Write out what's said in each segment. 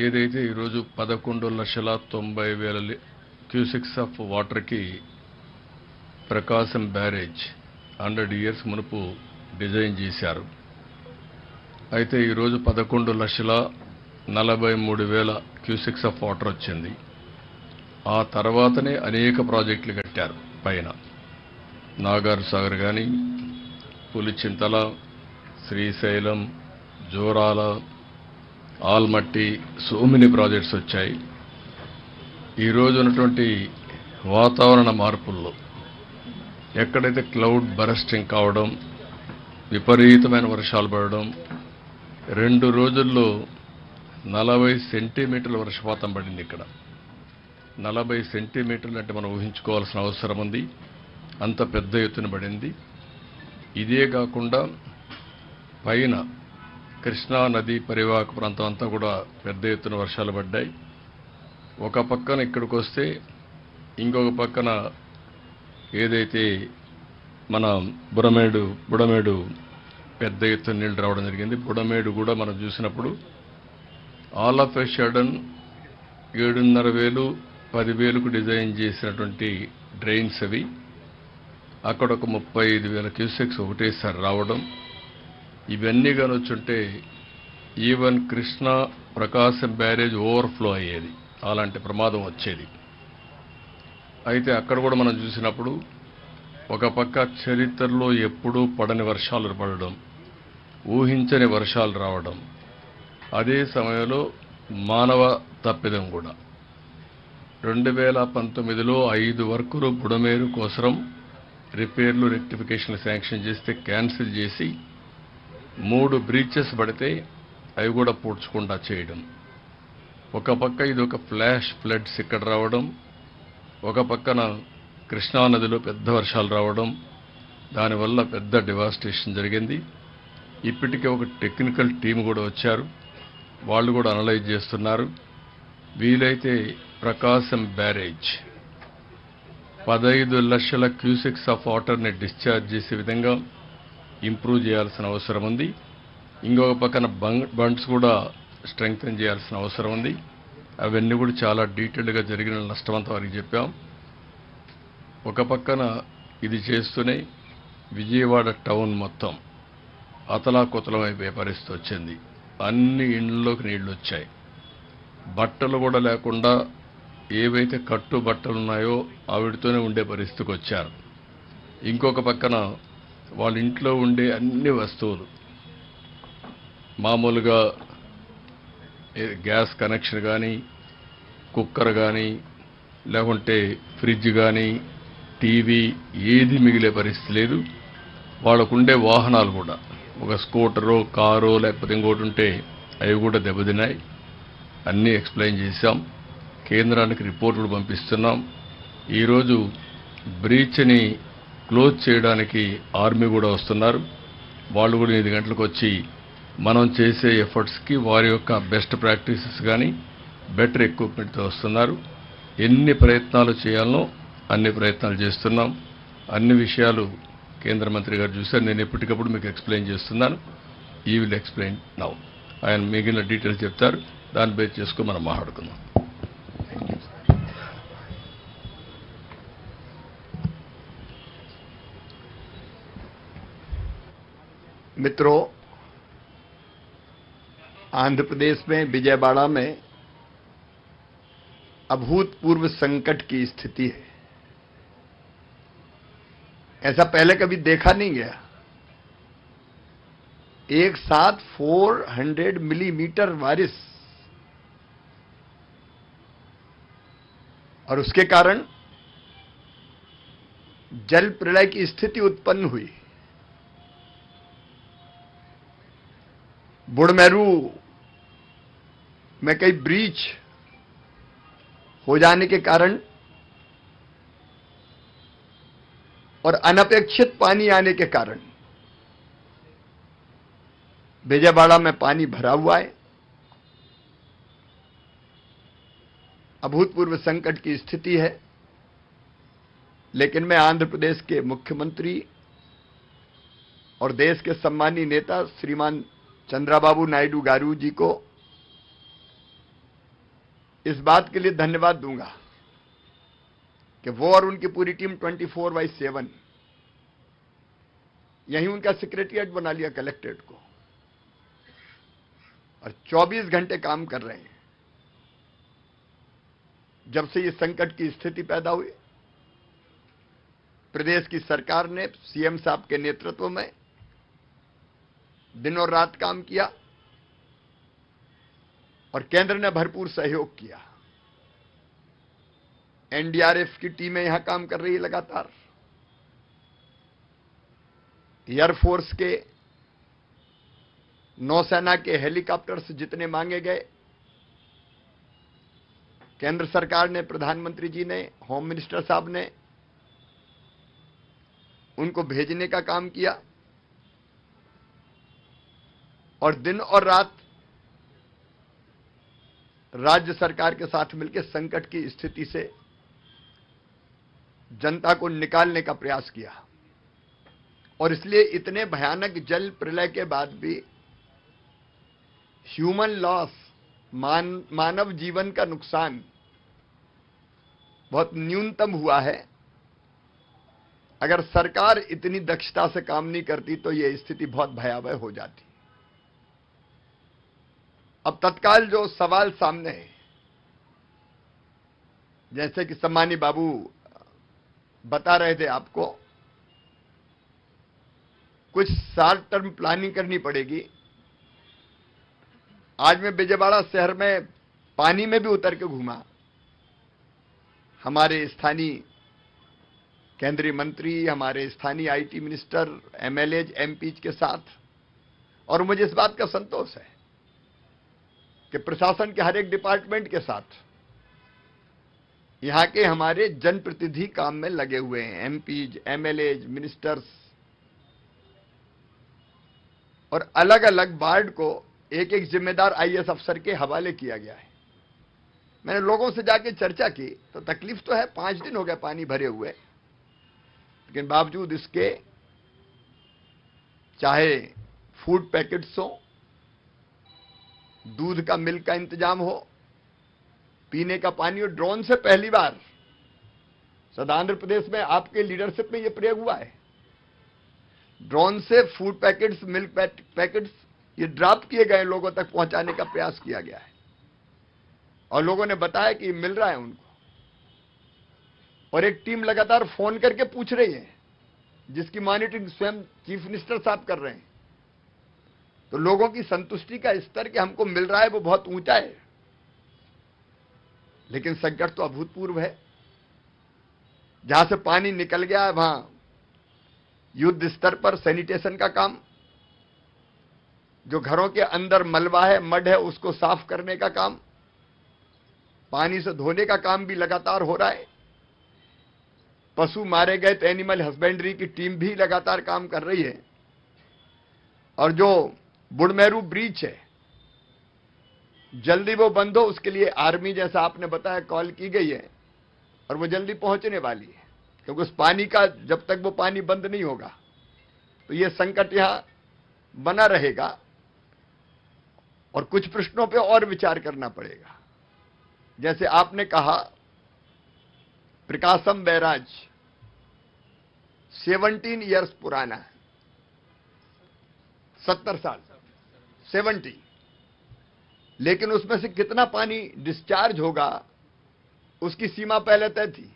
ఏదైతే ఈరోజు 11,90,000 cusecs of వాటర్కి ప్రకాశం బ్యారేజ్ 100 ఇయర్స్ మునుపు డిజైన్ చేశారు. అయితే ఈరోజు 11,43,000 క్యూసెక్స్ ఆఫ్ వాటర్ వచ్చింది. ఆ తర్వాతనే అనేక ప్రాజెక్టులు కట్టారు. పైన నాగార్ సాగర్ కానీ, Pulichintala, Srisailam, జోరాల, Almatti, so many projects వచ్చాయి. ఈరోజు ఉన్నటువంటి వాతావరణ మార్పుల్లో ఎక్కడైతే క్లౌడ్ బరస్టింగ్ కావడం, విపరీతమైన వర్షాలు పడడం, 2 రోజుల్లో 40 సెంటీమీటర్ల వర్షపాతం పడింది. ఇక్కడ 40 సెంటీమీటర్లు అంటే మనం ఊహించుకోవాల్సిన అవసరం ఉంది. అంత పెద్ద ఎత్తున పడింది. ఇదే కాకుండా పైన కృష్ణా నది పరివాహక ప్రాంతం అంతా కూడా పెద్ద ఎత్తున వర్షాలు పడ్డాయి. ఒక పక్కన ఇక్కడికి వస్తే ఇంకొక పక్కన ఏదైతే మన బుడమేడు పెద్ద ఎత్తున నీళ్లు రావడం జరిగింది. బుడమేడు కూడా మనం చూసినప్పుడు ఆల్ ఆఫ్ ఎ సడన్ 7,500 10,000కు డిజైన్ చేసినటువంటి డ్రైన్స్ అవి అక్కడ ఒక 35,000 క్యూసెక్స్ ఒకటేసారి రావడం, ఇవన్నీ కానొచ్చుంటే even Krishna Prakasam barrage overflow అయ్యేది, అలాంటి ప్రమాదం వచ్చేది. అయితే అక్కడ కూడా మనం చూసినప్పుడు ఒక పక్క చరిత్రలో ఎప్పుడూ పడని వర్షాలు పడడం, ఊహించని వర్షాలు రావడం, అదే సమయంలో మానవ తప్పిదం కూడా. 2019లో 5 వర్కులు బుడమేరు కోసరం రిపేర్లు రెక్టిఫికేషన్లు శాంక్షన్ చేస్తే క్యాన్సిల్ చేసి 3 బ్రీచెస్ పడితే అవి కూడా పూడ్చకుండా చేయడం. ఒక పక్క ఇది ఒక ఫ్లాష్ ఫ్లడ్స్ ఇక్కడ రావడం, ఒక పక్కన కృష్ణానదిలో పెద్ద వర్షాలు రావడం, దానివల్ల పెద్ద డివాస్టేషన్ జరిగింది. ఇప్పటికే ఒక టెక్నికల్ టీం కూడా వచ్చారు, వాళ్ళు కూడా అనలైజ్ చేస్తున్నారు. వీలైతే ప్రకాశం బ్యారేజ్ 15 లక్షల క్యూసెక్స్ ఆఫ్ వాటర్ని డిశ్చార్జ్ చేసే విధంగా ఇంప్రూవ్ చేయాల్సిన అవసరం ఉంది. ఇంకొక పక్కన బండ్స్ కూడా స్ట్రెంగ్తన్ చేయాల్సిన అవసరం ఉంది. అవన్నీ కూడా చాలా డీటెయిల్డ్గా జరిగిన నష్టమంతా వారికి చెప్పాం. ఒక పక్కన ఇది చేస్తూనే విజయవాడ టౌన్ మొత్తం అతలాకుతలం అయిపోయే పరిస్థితి వచ్చింది. అన్ని ఇండ్లలోకి నీళ్లు వచ్చాయి. బట్టలు కూడా లేకుండా ఏవైతే కట్టు బట్టలు ఉన్నాయో ఆవిడతోనే ఉండే పరిస్థితికి వచ్చారు. ఇంకొక పక్కన వాళ్ళ ఇంట్లో ఉండే అన్ని వస్తువులు, మామూలుగా గ్యాస్ కనెక్షన్ కానీ, కుక్కర్ కానీ, లేకుంటే ఫ్రిడ్జ్ కానీ, టీవీ, ఏది మిగిలే పరిస్థితి లేదు. వాళ్ళకుండే వాహనాలు కూడా ఒక స్కూటరో కారో లేకపోతే ఇంకోటి ఉంటే అవి కూడా దెబ్బతిన్నాయి. అన్నీ ఎక్స్ప్లెయిన్ చేశాం. కేంద్రానికి రిపోర్టులు పంపిస్తున్నాం. ఈరోజు బ్రీచ్ని క్లోజ్ చేయడానికి ఆర్మీ కూడా వస్తున్నారు. వాళ్ళు కూడా 8 గంటలకు వచ్చి మనం చేసే ఎఫర్ట్స్కి వారి యొక్క బెస్ట్ ప్రాక్టీసెస్ కానీ బెటర్ ఎక్విప్మెంట్తో వస్తున్నారు. ఎన్ని ప్రయత్నాలు చేయాలనో అన్ని ప్రయత్నాలు చేస్తున్నాం. అన్ని విషయాలు కేంద్ర మంత్రి గారు చూశారు. నేను ఎప్పటికప్పుడు మీకు ఎక్స్ప్లెయిన్ చేస్తున్నాను. ఈ విల్ ఎక్స్ప్లెయిన్ నౌ. ఆయన మిగిలిన డీటెయిల్స్ చెప్తారు. దాన్ని బేస్ చేసుకుని మనం మాట్లాడుకుందాం. मित्रों, आंध्र प्रदेश में विजयवाड़ा में अभूतपूर्व संकट की स्थिति है। ऐसा पहले कभी देखा नहीं गया। एक साथ 400 मिलीमीटर बारिश, और उसके कारण जल प्रलय की स्थिति उत्पन्न हुई। बुड़मेरू में कई ब्रीच हो जाने के कारण और अनपेक्षित पानी आने के कारण विजयवाड़ा में पानी भरा हुआ है। अभूतपूर्व संकट की स्थिति है। लेकिन मैं आंध्र प्रदेश के मुख्यमंत्री और देश के सम्मानीय नेता श्रीमान चंद्राबाबू नायडू गारू जी को इस बात के लिए धन्यवाद दूंगा कि वो और उनकी पूरी टीम 24/7 यहीं उनका सेक्रेटरिएट बना लिया कलेक्ट्रेट को और 24 घंटे काम कर रहे हैं। जब से ये संकट की स्थिति पैदा हुई, प्रदेश की सरकार ने सीएम साहब के नेतृत्व में दिन और रात काम किया और केंद्र ने भरपूर सहयोग किया। एनडीआरएफ की टीमें यहां काम कर रही है लगातार। एयरफोर्स के, नौसेना के हेलीकॉप्टर्स जितने मांगे गए, केंद्र सरकार ने, प्रधानमंत्री जी ने, होम मिनिस्टर साहब ने उनको भेजने का काम किया और दिन और रात राज्य सरकार के साथ मिलकर संकट की स्थिति से जनता को निकालने का प्रयास किया। और इसलिए इतने भयानक जल प्रलय के बाद भी ह्यूमन लॉस, मानव जीवन का नुकसान बहुत न्यूनतम हुआ है। अगर सरकार इतनी दक्षता से काम नहीं करती तो यह स्थिति बहुत भयावह हो जाती। अब तत्काल जो सवाल सामने है, जैसे कि सम्मानी बाबू बता रहे थे आपको, कुछ शॉर्ट टर्म प्लानिंग करनी पड़ेगी। आज मैं विजयवाड़ा शहर में पानी में भी उतर के घूमा, हमारे स्थानीय केंद्रीय मंत्री, हमारे स्थानीय आईटी मिनिस्टर, एमएलएज, एमपीज के साथ, और मुझे इस बात का संतोष है कि प्रशासन के हर एक डिपार्टमेंट के साथ यहां के हमारे जनप्रतिनिधि काम में लगे हुए हैं, एमपीज, एमएलएज, मिनिस्टर्स, और अलग अलग वार्ड को एक एक जिम्मेदार आईएएस अफसर के हवाले किया गया है। मैंने लोगों से जाके चर्चा की तो तकलीफ तो है, 5 दिन हो गए पानी भरे हुए, लेकिन बावजूद इसके चाहे फूड पैकेट्स हो, दूध का, मिल्क का इंतजाम हो, पीने का पानी हो। ड्रोन से पहली बार सदा आंध्र प्रदेश में आपके लीडरशिप में यह प्रयोग हुआ है। ड्रोन से फूड पैकेट्स, मिल्क पैकेट्स ये ड्रॉप किए गए, लोगों तक पहुंचाने का प्रयास किया गया है और लोगों ने बताया कि मिल रहा है उनको। और एक टीम लगातार फोन करके पूछ रही है, जिसकी मॉनिटरिंग स्वयं चीफ मिनिस्टर साहब कर रहे हैं। तो लोगों की संतुष्टि का स्तर कि हमको मिल रहा है वो बहुत ऊंचा है। लेकिन संकट तो अभूतपूर्व है। जहां से पानी निकल गया है वहां युद्ध स्तर पर सैनिटेशन का काम, जो घरों के अंदर मलबा है, मड है, उसको साफ करने का काम, पानी से धोने का काम भी लगातार हो रहा है। पशु मारे गए तो एनिमल हस्बेंड्री की टीम भी लगातार काम कर रही है। और जो बुढ़मेरू ब्रिज है, जल्दी वो बंद हो, उसके लिए आर्मी, जैसा आपने बताया, कॉल की गई है और वो जल्दी पहुंचने वाली है, क्योंकि उस पानी का, जब तक वो पानी बंद नहीं होगा तो ये संकट यहां बना रहेगा और कुछ प्रश्नों पे और विचार करना पड़ेगा। जैसे आपने कहा, प्रकाशम बैराज 17 इयर्स पुराना है, 70 साल, 70, लेकिन उसमें से कितना पानी डिस्चार्ज होगा उसकी सीमा पहले तय थी।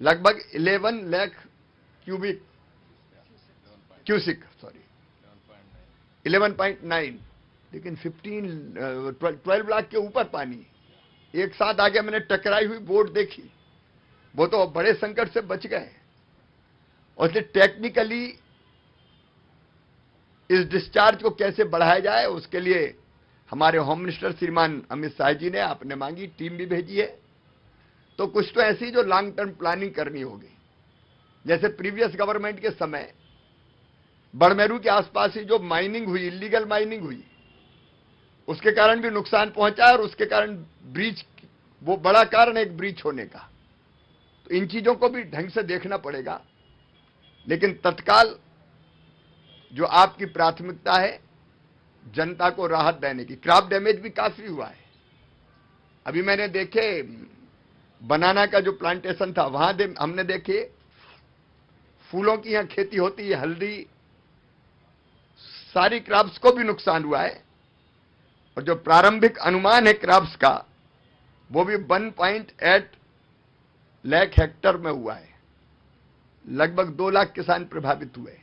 लगभग 11 लाख क्यूसिक, 11.9, लेकिन 12 लाख के ऊपर पानी एक साथ आ गया। मैंने टकराई हुई बोट देखी, वो तो बड़े संकट से बच गए। और इसलिए टेक्निकली इस डिस्चार्ज को कैसे बढ़ाया जाए, उसके लिए हमारे होम मिनिस्टर श्रीमान अमित शाह जी ने, आपने मांगी, टीम भी भेजी है। तो कुछ तो ऐसी जो लॉन्ग टर्म प्लानिंग करनी होगी। जैसे प्रीवियस गवर्नमेंट के समय बड़मेरू के आसपास ही जो माइनिंग हुई, इलीगल माइनिंग हुई, उसके कारण भी नुकसान पहुंचा और उसके कारण ब्रीच, वो बड़ा कारण है एक ब्रीच होने का। तो इन चीजों को भी ढंग से देखना पड़ेगा। लेकिन तत्काल जो आपकी प्राथमिकता है जनता को राहत देने की, क्रॉप डैमेज भी काफी हुआ है। अभी मैंने देखे बनाना का जो प्लांटेशन था वहां हमने देखे फूलों की यहां खेती होती है, हल्दी, सारी क्रॉप्स को भी नुकसान हुआ है। और जो प्रारंभिक अनुमान है क्रॉप्स का वो भी 1.8 लाख हेक्टर में हुआ है। लगभग 2 लाख किसान प्रभावित हुए।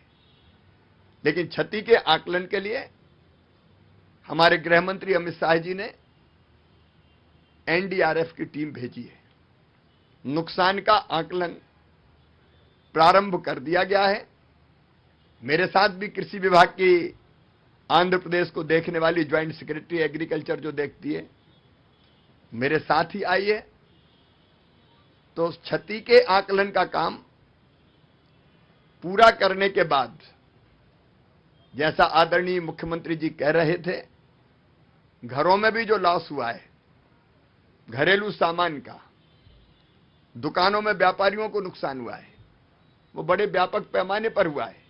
लेकिन क्षति के आकलन के लिए हमारे गृह मंत्री अमित शाह जी ने एनडीआरएफ की टीम भेजी है। नुकसान का आकलन प्रारंभ कर दिया गया है। मेरे साथ भी कृषि विभाग की आंध्र प्रदेश को देखने वाली ज्वाइंट सेक्रेटरी एग्रीकल्चर जो देखती है मेरे साथ ही आई है। तो क्षति के आकलन का काम पूरा करने के बाद, जैसा आदरणीय मुख्यमंत्री जी कह रहे थे, घरों में भी जो लॉस हुआ है, घरेलू सामान का, दुकानों में व्यापारियों को नुकसान हुआ है, वो बड़े व्यापक पैमाने पर हुआ है।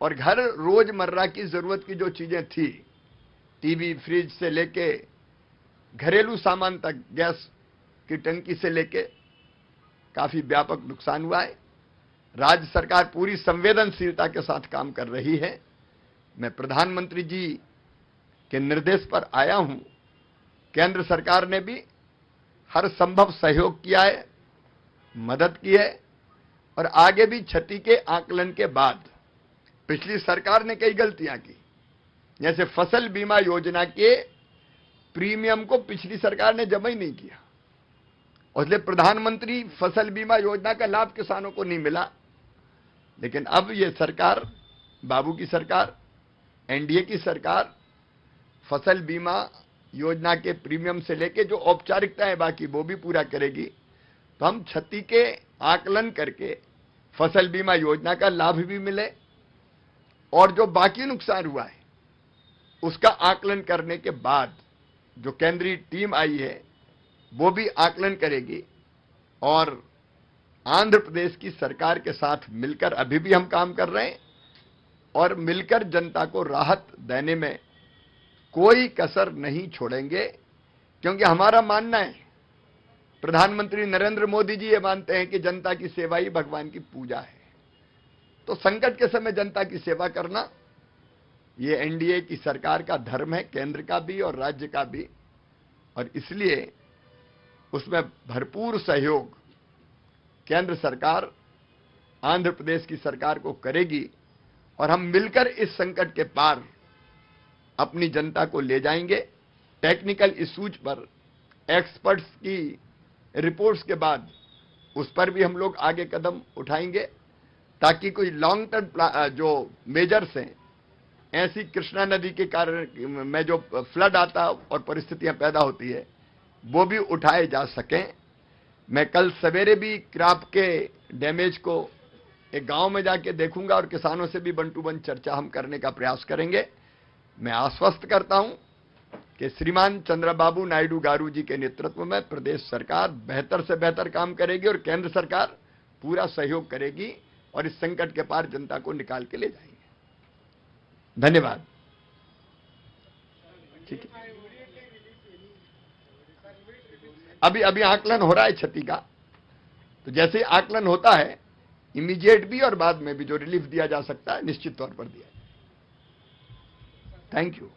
और घर रोजमर्रा की जरूरत की जो चीजें थी, टीवी, फ्रिज से लेके घरेलू सामान तक, गैस की टंकी से लेके काफी व्यापक नुकसान हुआ है। राज्य सरकार पूरी संवेदनशीलता के साथ काम कर रही है। मैं प्रधानमंत्री जी के निर्देश पर आया हूं। केंद्र सरकार ने भी हर संभव सहयोग किया है, मदद की है। और आगे भी क्षति के आकलन के बाद, पिछली सरकार ने कई गलतियां की, जैसे फसल बीमा योजना के प्रीमियम को पिछली सरकार ने जमा ही नहीं किया, इसलिए प्रधानमंत्री फसल बीमा योजना का लाभ किसानों को नहीं मिला। लेकिन अब ये सरकार, बाबू की सरकार, एनडीए की सरकार, फसल बीमा योजना के प्रीमियम से लेके जो औपचारिकताएं बाकी वो भी पूरा करेगी। तो हम क्षति के आकलन करके फसल बीमा योजना का लाभ भी मिले और जो बाकी नुकसान हुआ है उसका आकलन करने के बाद जो केंद्रीय टीम आई है वो भी आकलन करेगी। और आंध्र प्रदेश की सरकार के साथ मिलकर अभी भी हम काम कर रहे हैं और मिलकर जनता को राहत देने में कोई कसर नहीं छोड़ेंगे। क्योंकि हमारा मानना है, प्रधानमंत्री नरेंद्र मोदी जी ये मानते हैं कि जनता की सेवा ही भगवान की पूजा है। तो संकट के समय जनता की सेवा करना ये एनडीए की सरकार का धर्म है, केंद्र का भी और राज्य का भी। और इसलिए उसमें भरपूर सहयोग केंद्र सरकार आंध्र प्रदेश की सरकार को करेगी और हम मिलकर इस संकट के पार अपनी जनता को ले जाएंगे। टेक्निकल इश्यूज पर एक्सपर्ट्स की रिपोर्ट्स के बाद उस पर भी हम लोग आगे कदम उठाएंगे ताकि कोई लॉन्ग टर्म जो मेजर्स हैं, ऐसी कृष्णा नदी के कारण में जो फ्लड आता और परिस्थितियां पैदा होती है वो भी उठाए जा सकें। मैं कल सवेरे भी क्रॉप के डैमेज को एक गांव में जाके देखूंगा और किसानों से भी वन टू वन चर्चा हम करने का प्रयास करेंगे। मैं आश्वस्त करता हूं कि श्रीमान चंद्रबाबू नायडू गारू जी के नेतृत्व में प्रदेश सरकार बेहतर से बेहतर काम करेगी और केंद्र सरकार पूरा सहयोग करेगी और इस संकट के पार जनता को निकाल के ले जाएंगे। धन्यवाद। ठीक है, अभी आकलन हो रहा है क्षति का, तो जैसे आकलन होता है इमीडिएट भी और बाद में भी जो रिलीफ दिया जा सकता है निश्चित तौर पर दिया। Thank you.